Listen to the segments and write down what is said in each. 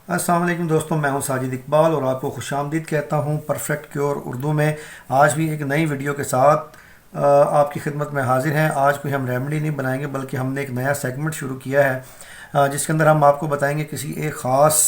السلام علیکم دوستوں، میں ہوں ساجد اقبال اور آپ کو خوش آمدید کہتا ہوں پرفیکٹ کیور اردو میں۔ آج بھی ایک نئی ویڈیو کے ساتھ آپ کی خدمت میں حاضر ہیں۔ آج کوئی ہم ریمیڈی نہیں بنائیں گے بلکہ ہم نے ایک نیا سیگمنٹ شروع کیا ہے جس کے اندر ہم آپ کو بتائیں گے کسی ایک خاص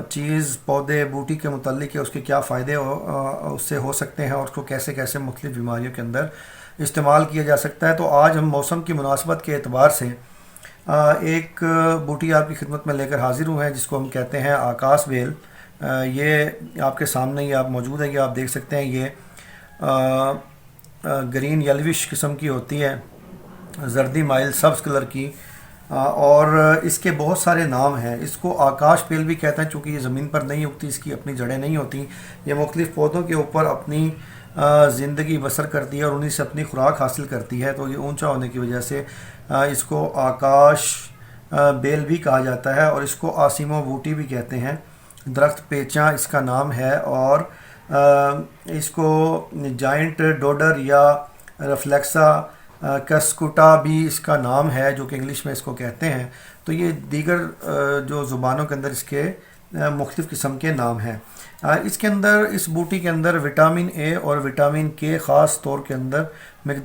چیز، پودے، بوٹی کے متعلق ہے، اس کے کیا فائدے اس سے ہو سکتے ہیں اور اس کو کیسے کیسے مختلف بیماریوں کے اندر استعمال کیا جا سکتا ہے۔ تو آج ہم موسم کی مناسبت کے اعتبار سے ایک بوٹی آپ کی خدمت میں لے کر حاضر ہوئے ہیں جس کو ہم کہتے ہیں آکاس بیل۔ یہ آپ کے سامنے ہی آپ موجود ہے، یہ آپ دیکھ سکتے ہیں۔ یہ گرین یلوش قسم کی ہوتی ہے، زردی مائل سبز کلر کی، اور اس کے بہت سارے نام ہیں۔ اس کو آکاش بیل بھی کہتے ہیں چونکہ یہ زمین پر نہیں اگتی، اس کی اپنی جڑیں نہیں ہوتی۔ یہ مختلف پودوں کے اوپر اپنی زندگی بسر کرتی ہے اور انہیں سے اپنی خوراک حاصل کرتی ہے، تو یہ اونچا ہونے کی وجہ سے اس کو آکاش بیل بھی کہا جاتا ہے، اور اس کو آسیمو بوٹی بھی کہتے ہیں۔ درخت پیچاں اس کا نام ہے، اور اس کو جائنٹ ڈوڈر یا ریفلیکسا کسکوٹا بھی اس کا نام ہے، جو کہ انگلش میں اس کو کہتے ہیں۔ تو یہ دیگر جو زبانوں کے اندر اس کے مختلف قسم کے نام ہیں۔ اس کے اندر، اس بوٹی کے اندر وٹامن اے اور وٹامن کے خاص طور کے اندر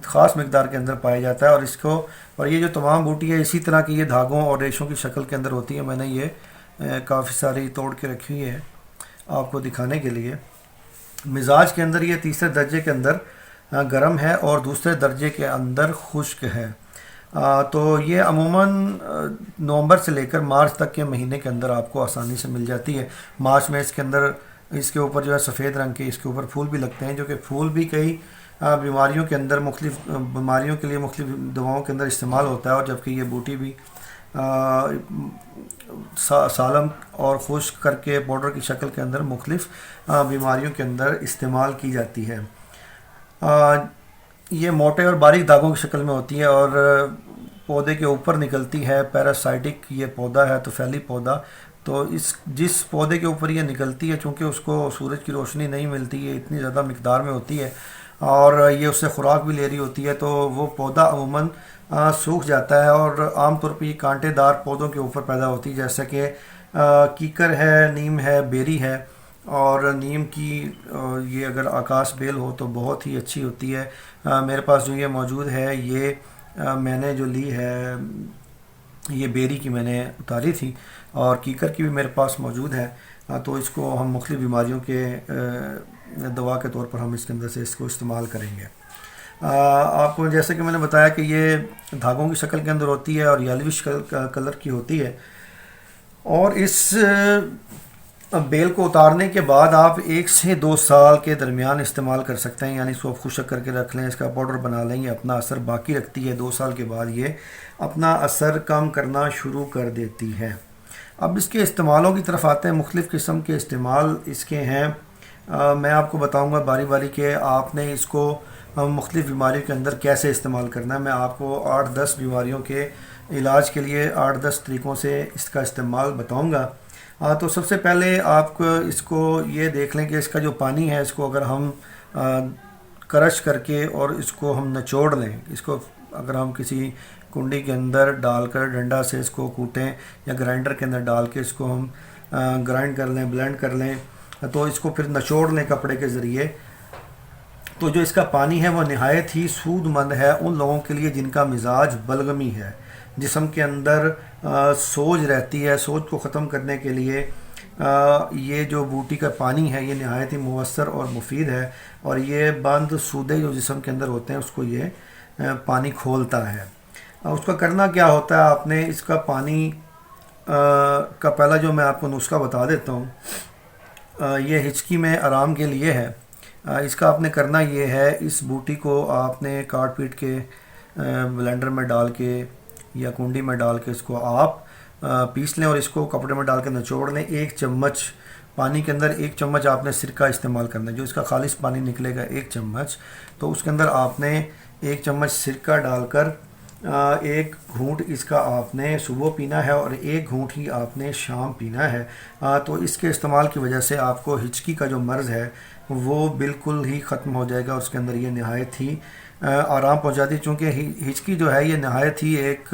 خاص مقدار کے اندر پایا جاتا ہے، اور یہ جو تمام بوٹی ہے اسی طرح کی یہ دھاگوں اور ریشوں کی شکل کے اندر ہوتی ہے۔ میں نے یہ کافی ساری توڑ کے رکھی ہوئی ہے آپ کو دکھانے کے لیے۔ مزاج کے اندر یہ تیسرے درجے کے اندر گرم ہے اور دوسرے درجے کے اندر خشک ہے۔ تو یہ عموماً نومبر سے لے کر مارچ تک کے مہینے کے اندر آپ کو آسانی سے مل جاتی ہے۔ مارچ میں اس کے اوپر جو ہے سفید رنگ کے اس کے اوپر پھول بھی لگتے ہیں، جو کہ پھول بھی کئی بیماریوں کے اندر، مختلف بیماریوں کے لیے مختلف دواؤں کے اندر استعمال ہوتا ہے، اور جبکہ یہ بوٹی بھی سالم اور خشک کر کے پاؤڈر کی شکل کے اندر مختلف بیماریوں کے اندر استعمال کی جاتی ہے۔ یہ موٹے اور باریک دھاگوں کی شکل میں ہوتی ہے اور پودے کے اوپر نکلتی ہے۔ پیراسائٹک یہ پودا ہے، تو پھیلی پودا، تو جس پودے کے اوپر یہ نکلتی ہے، چونکہ اس کو سورج کی روشنی نہیں ملتی، یہ اتنی زیادہ مقدار میں ہوتی ہے اور یہ اس سے خوراک بھی لے رہی ہوتی ہے، تو وہ پودا عموماً سوکھ جاتا ہے، اور عام طور پہ یہ کانٹے دار پودوں کے اوپر پیدا ہوتی ہے، جیسا کہ کیکر ہے، نیم ہے، بیری ہے۔ اور نیم کی یہ اگر آکاس بیل ہو تو بہت ہی اچھی ہوتی ہے۔ میرے پاس جو یہ موجود ہے، یہ میں نے جو لی ہے، یہ بیری کی میں نے اتاری تھی، اور کیکر کی بھی میرے پاس موجود ہے۔ تو اس کو ہم مختلف بیماریوں کے دوا کے طور پر ہم اس کے اندر سے اس کو استعمال کریں گے۔ آپ کو جیسے کہ میں نے بتایا کہ یہ دھاگوں کی شکل کے اندر ہوتی ہے اور یلوش کلر کی ہوتی ہے، اور اس بیل کو اتارنے کے بعد آپ 1 سے 2 سال کے درمیان استعمال کر سکتے ہیں، یعنی اس کو خشک کر کے رکھ لیں، اس کا پاؤڈر بنا لیں، یہ اپنا اثر باقی رکھتی ہے۔ 2 سال کے بعد یہ اپنا اثر کم کرنا شروع کر دیتی ہے۔ اب اس کے استعمالوں کی طرف آتے ہیں۔ مختلف قسم کے استعمال اس کے ہیں، میں آپ کو بتاؤں گا باری باری کہ آپ نے اس کو مختلف بیماریوں کے اندر کیسے استعمال کرنا ہے۔ میں آپ کو 8-10 بیماریوں کے علاج کے لیے 8-10 طریقوں سے اس کا استعمال بتاؤں گا۔ تو سب سے پہلے آپ کو اس کو یہ دیکھ لیں کہ اس کا جو پانی ہے، اس کو اگر ہم کرش کر کے اور اس کو ہم نچوڑ لیں، اس کو اگر ہم کسی کنڈی کے اندر ڈال کر ڈنڈا سے اس کو کوٹیں یا گرائنڈر کے اندر ڈال کے اس کو ہم گرائنڈ کر لیں، بلینڈ کر لیں، تو اس کو پھر نچوڑ لیں کپڑے کے ذریعے، تو جو اس کا پانی ہے وہ نہایت ہی سود مند ہے ان لوگوں کے لیے جن کا مزاج بلغمی ہے، جسم کے اندر سوج رہتی ہے۔ سوج کو ختم کرنے کے لیے یہ جو بوٹی کا پانی ہے یہ نہایت ہی مؤثر اور مفید ہے، اور یہ بند سودے جو جسم کے اندر ہوتے ہیں اس کو یہ پانی کھولتا ہے۔ اس کا کرنا کیا ہوتا ہے، آپ نے اس کا پانی کا پہلا جو میں آپ کو نسخہ بتا دیتا ہوں، یہ ہچکی میں آرام کے لیے ہے۔ اس کا آپ نے کرنا یہ ہے، اس بوٹی کو آپ نے کاٹ پیٹ کے بلینڈر میں ڈال کے یا کنڈی میں ڈال کے اس کو آپ پیس لیں، اور اس کو کپڑے میں ڈال کے نچوڑ لیں۔ 1 چمچ پانی کے اندر 1 چمچ آپ نے سرکہ استعمال کرنا ہے، جو اس کا خالص پانی نکلے گا 1 چمچ، تو اس کے اندر آپ نے 1 چمچ سرکہ ڈال کر 1 گھونٹ اس کا آپ نے صبح پینا ہے اور 1 گھونٹ ہی آپ نے شام پینا ہے۔ تو اس کے استعمال کی وجہ سے آپ کو ہچکی کا جو مرض ہے وہ بالکل ہی ختم ہو جائے گا، اس کے اندر یہ نہایت ہی آرام پہنچاتی ہے، چونکہ ہچکی جو ہے یہ نہایت ہی ایک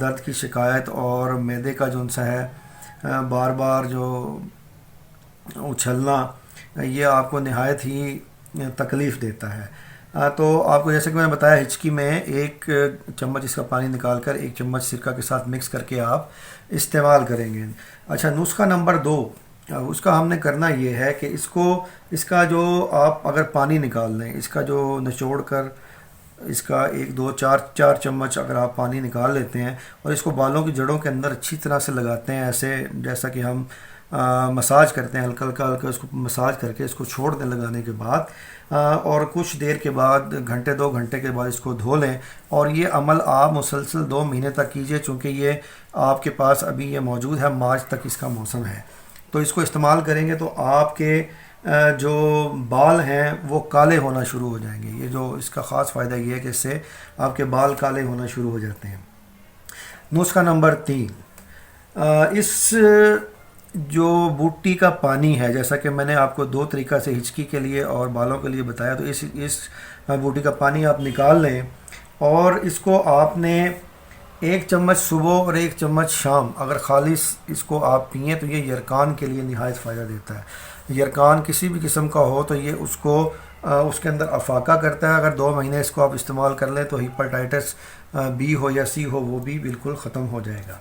درد کی شکایت اور معدے کا جو سا ہے بار بار جو اچھلنا، یہ آپ کو نہایت ہی تکلیف دیتا ہے۔ تو آپ کو جیسے کہ میں نے بتایا، ہچکی میں 1 چمچ اس کا پانی نکال کر 1 چمچ سرکہ کے ساتھ مکس کر کے آپ استعمال کریں گے۔ اچھا، نسخہ نمبر 2، اس کا ہم نے کرنا یہ ہے کہ اس کا جو آپ اگر پانی نکال لیں، اس کا جو نچوڑ کر اس کا 1 2 4 چمچ اگر آپ پانی نکال لیتے ہیں اور اس کو بالوں کی جڑوں کے اندر اچھی طرح سے لگاتے ہیں، ایسے جیسا کہ ہم مساج کرتے ہیں، ہلکا ہلکا ہلکا اس کو مساج کر کے اس کو چھوڑ دیں لگانے کے بعد، اور کچھ دیر کے بعد گھنٹے 2 گھنٹے کے بعد اس کو دھو لیں، اور یہ عمل آپ مسلسل 2 مہینے تک کیجئے، چونکہ یہ آپ کے پاس ابھی یہ موجود ہے، مارچ تک اس کا موسم ہے۔ تو اس کو استعمال کریں گے تو آپ کے جو بال ہیں وہ کالے ہونا شروع ہو جائیں گے۔ یہ جو اس کا خاص فائدہ یہ ہے کہ اس سے آپ کے بال کالے ہونا شروع ہو جاتے ہیں۔ نسخہ نمبر 3، اس جو بوٹی کا پانی ہے، جیسا کہ میں نے آپ کو 2 طریقہ سے ہچکی کے لیے اور بالوں کے لیے بتایا، تو اس بوٹی کا پانی آپ نکال لیں اور اس کو آپ نے 1 چمچ صبح اور 1 چمچ شام اگر خالص اس کو آپ پئیں تو یہ یرقان کے لیے نہایت فائدہ دیتا ہے۔ یرقان کسی بھی قسم کا ہو تو یہ اس کے اندر افاقہ کرتا ہے۔ اگر 2 مہینے اس کو آپ استعمال کر لیں تو ہیپاٹائٹس بی ہو یا سی ہو، وہ بھی بالکل ختم ہو جائے گا۔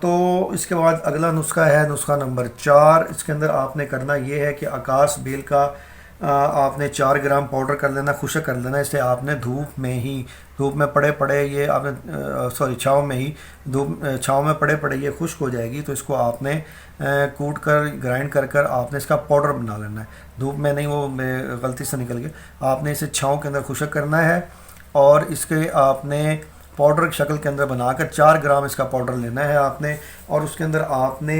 تو اس کے بعد اگلا نسخہ ہے نسخہ نمبر 4۔ اس کے اندر آپ نے کرنا یہ ہے کہ آکاس بیل کا آپ نے 4 گرام پاؤڈر کر لینا، خشک کر لینا۔ اسے آپ نے دھوپ میں پڑے یہ آپ نے چھاؤں میں ہی چھاؤں میں پڑے یہ خشک ہو جائے گی، تو اس کو آپ نے کوٹ کر گرائنڈ کر آپ نے اس کا پاؤڈر بنا لینا ہے۔ دھوپ میں نہیں، وہ غلطی سے نکل گیا۔ آپ نے اسے چھاؤں کے اندر خشک کرنا ہے اور اس کے آپ نے پاؤڈر کی شکل کے اندر بنا کر 4 گرام اس کا پاؤڈر لینا ہے آپ نے، اور اس کے اندر آپ نے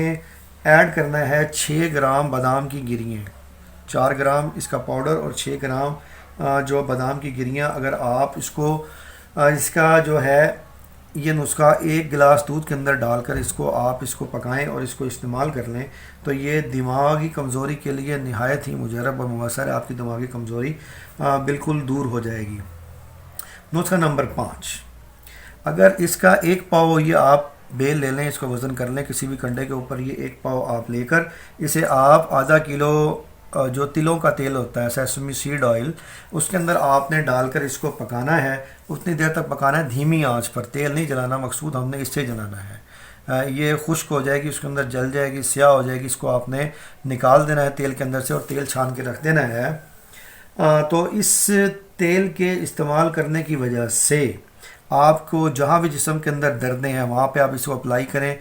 ایڈ کرنا ہے 6 گرام بادام کی گرییں۔ 4 گرام اس کا پاؤڈر اور 6 گرام جو بادام کی گریاں، اگر آپ اس کا جو ہے یہ نسخہ 1 گلاس دودھ کے اندر ڈال کر اس کو پکائیں اور اس کو استعمال کر لیں تو یہ دماغی کمزوری کے لیے نہایت ہی مجرب اور مؤثر ہے۔ آپ کی دماغی کمزوری بالکل دور ہو جائے گی۔ نسخہ نمبر 5، اگر اس کا 1 پاؤ یہ آپ بیل لے لیں، اس کو وزن کر لیں کسی بھی کنڈے کے اوپر، یہ 1 پاؤ آپ لے کر اسے آپ ½ کلو جو تلوں کا تیل ہوتا ہے، سیسمی سیڈ آئل، اس کے اندر آپ نے ڈال کر اس کو پکانا ہے۔ اتنی دیر تک پکانا ہے دھیمی آنچ پر، تیل نہیں جلانا، مقصود ہم نے اس سے جلانا ہے۔ یہ خشک ہو جائے گی، اس کے اندر جل جائے گی، سیاہ ہو جائے گی، اس کو آپ نے نکال دینا ہے تیل کے اندر سے اور تیل چھان کے رکھ دینا ہے۔ تو اس تیل کے استعمال کرنے کی وجہ سے آپ کو جہاں بھی جسم کے اندر دردیں ہیں وہاں پہ آپ اس کو اپلائی کریں،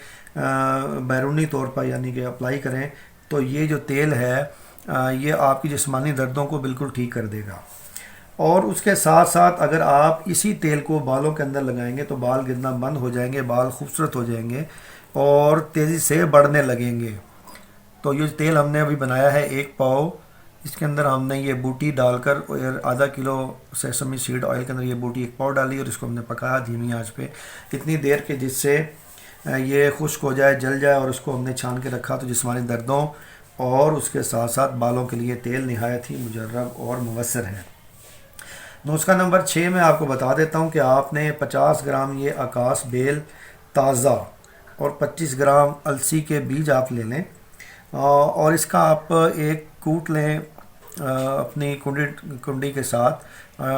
بیرونی طور پر یعنی کہ اپلائی کریں، تو یہ جو تیل ہے یہ آپ کی جسمانی دردوں کو بالکل ٹھیک کر دے گا۔ اور اس کے ساتھ ساتھ اگر آپ اسی تیل کو بالوں کے اندر لگائیں گے تو بال گرنا بند ہو جائیں گے، بال خوبصورت ہو جائیں گے اور تیزی سے بڑھنے لگیں گے۔ تو یہ تیل ہم نے ابھی بنایا ہے 1 پاؤ، اس کے اندر ہم نے یہ بوٹی ڈال کر ½ کلو سیسمی سیڈ آئل کے اندر یہ بوٹی 1 پاؤ ڈالی اور اس کو ہم نے پکایا دھیمی آنچ پہ اتنی دیر کہ جس سے یہ خشک ہو جائے، جل جائے، اور اس کو ہم نے چھان کے رکھا۔ تو جسمانی دردوں اور اس کے ساتھ ساتھ بالوں کے لیے تیل نہایت ہی مجرب اور مؤثر ہے۔ نسخہ نمبر 6 میں آپ کو بتا دیتا ہوں کہ آپ نے 50 گرام یہ آکاس بیل تازہ اور 25 گرام السی کے بیج آپ لے لیں، اور اس کا آپ ایک کوٹ لیں اپنی کنڈی کے ساتھ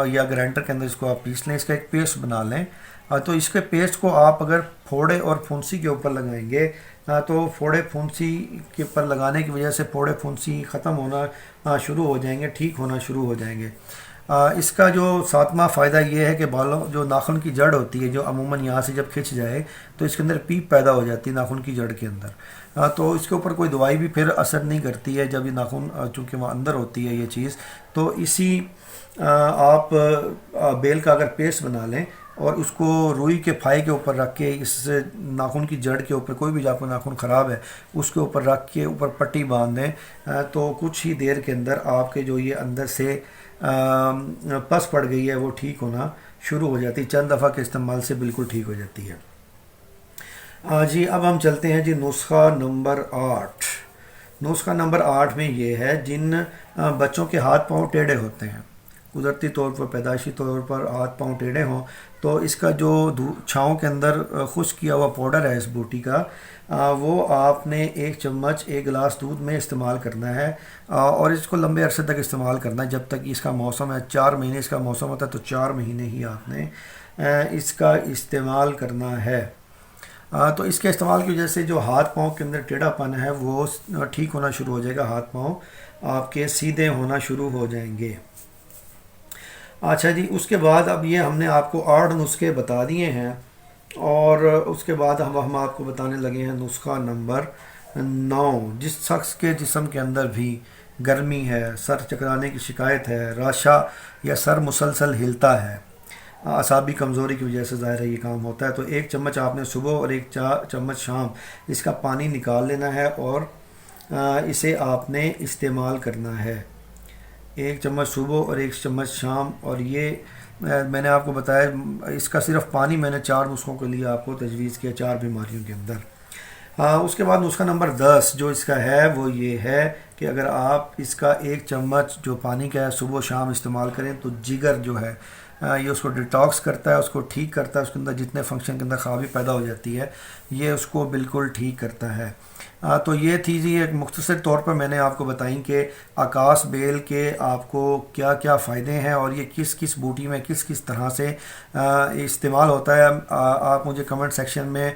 یا گرائنڈر کے اندر اس کو آپ پیس لیں، اس کا ایک پیسٹ بنا لیں۔ تو اس کے پیسٹ کو آپ اگر پھوڑے اور پھنسی کے اوپر لگائیں گے تو پھوڑے پھنسی کے اوپر لگانے کی وجہ سے پھوڑے پھنسی ختم ہونا شروع ہو جائیں گے، ٹھیک ہونا شروع ہو جائیں گے۔ اس کا جو 7واں فائدہ یہ ہے کہ بالوں جو ناخن کی جڑ ہوتی ہے جو عموماً یہاں سے جب کھنچ جائے تو اس کے اندر پیپ پیدا ہو جاتی ہے ناخن کی جڑ کے اندر، تو اس کے اوپر کوئی دوائی بھی پھر اثر نہیں کرتی ہے جب یہ ناخن چونکہ وہاں اندر ہوتی ہے یہ چیز۔ تو اسی آپ بیل کا اگر پیسٹ بنا لیں اور اس کو روئی کے پھائی کے اوپر رکھ کے اس ناخن کی جڑ کے اوپر، کوئی بھی آپ کا ناخن خراب ہے اس کے اوپر رکھ کے اوپر پٹی باندھ دیں، تو کچھ ہی دیر کے اندر آپ کے جو یہ اندر سے پس پڑ گئی ہے وہ ٹھیک ہونا شروع ہو جاتی ہے، چند دفعہ کے استعمال سے بالکل ٹھیک ہو جاتی ہے۔ جی اب ہم چلتے ہیں نسخہ نمبر 8۔ نسخہ نمبر 8 میں یہ ہے جن بچوں کے ہاتھ پاؤں ٹیڑھے ہوتے ہیں، قدرتی طور پر پیدائشی طور پر ہاتھ پاؤں ٹیڑھے ہوں تو اس کا جو چھاؤں کے اندر خشک کیا ہوا پاؤڈر ہے اس بوٹی کا، وہ آپ نے 1 چمچ 1 گلاس دودھ میں استعمال کرنا ہے، اور اس کو لمبے عرصے تک استعمال کرنا ہے جب تک اس کا موسم ہے 4 مہینے اس کا موسم ہوتا ہے، تو 4 مہینے ہی آپ نے اس کا استعمال کرنا ہے۔ تو اس کے استعمال کی وجہ سے جو ہاتھ پاؤں کے اندر ٹیڑھا پن ہے وہ ٹھیک ہونا شروع ہو جائے گا، ہاتھ پاؤں آپ کے سیدھے ہونا شروع ہو جائیں گے۔ اچھا جی، اس کے بعد اب یہ ہم نے آپ کو 8 نسخے بتا دیے ہیں، اور اس کے بعد ہم آپ کو بتانے لگے ہیں نسخہ نمبر 9۔ جس شخص کے جسم کے اندر بھی گرمی ہے، سر چکرانے کی شکایت ہے، راشا یا سر مسلسل ہلتا ہے، اعصابی کمزوری کی وجہ سے ظاہر ہے یہ کام ہوتا ہے، تو 1 چمچ آپ نے صبح اور 1 چمچ شام اس کا پانی نکال لینا ہے اور اسے آپ نے استعمال کرنا ہے۔ 1 چمچ صبح اور 1 چمچ شام، اور یہ میں نے آپ کو بتایا اس کا صرف پانی میں نے 4 نسخوں کے لیے آپ کو تجویز کیا، 4 بیماریوں کے اندر۔ اس کے بعد نسخہ نمبر 10 جو اس کا ہے وہ یہ ہے کہ اگر آپ اس کا 1 چمچ جو پانی کا ہے صبح و شام استعمال کریں تو جگر جو ہے یہ اس کو ڈیٹاکس کرتا ہے، اس کو ٹھیک کرتا ہے، اس کے اندر جتنے فنکشن کے اندر خرابی پیدا ہو جاتی ہے یہ اس کو بالکل ٹھیک کرتا ہے۔ تو یہ تھی جی ایک مختصر طور پر میں نے آپ کو بتائیں کہ آکاش بیل کے آپ کو کیا کیا فائدے ہیں اور یہ کس کس بوٹی میں کس کس طرح سے استعمال ہوتا ہے۔ آپ مجھے کمنٹ سیکشن میں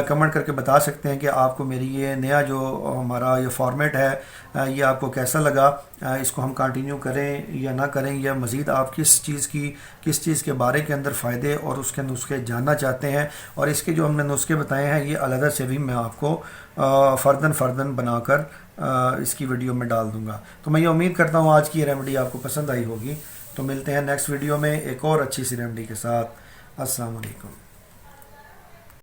کمنٹ کر کے بتا سکتے ہیں کہ آپ کو میری یہ نیا جو ہمارا یہ فارمیٹ ہے یہ آپ کو کیسا لگا، اس کو ہم کنٹینیو کریں یا نہ کریں، یا مزید آپ کس چیز کے بارے کے اندر فائدے اور اس کے نسخے جاننا چاہتے ہیں، اور اس کے جو ہم نے نسخے بتائے ہیں یہ علیحدہ سے بھی میں آپ کو فردن بنا کر اس کی ویڈیو میں ڈال دوں گا۔ تو میں یہ امید کرتا ہوں آج کی ریمیڈی آپ کو پسند آئی ہوگی، تو ملتے ہیں نیکسٹ ویڈیو میں ایک اور اچھی سی ریمیڈی کے ساتھ۔ السلام علیکم۔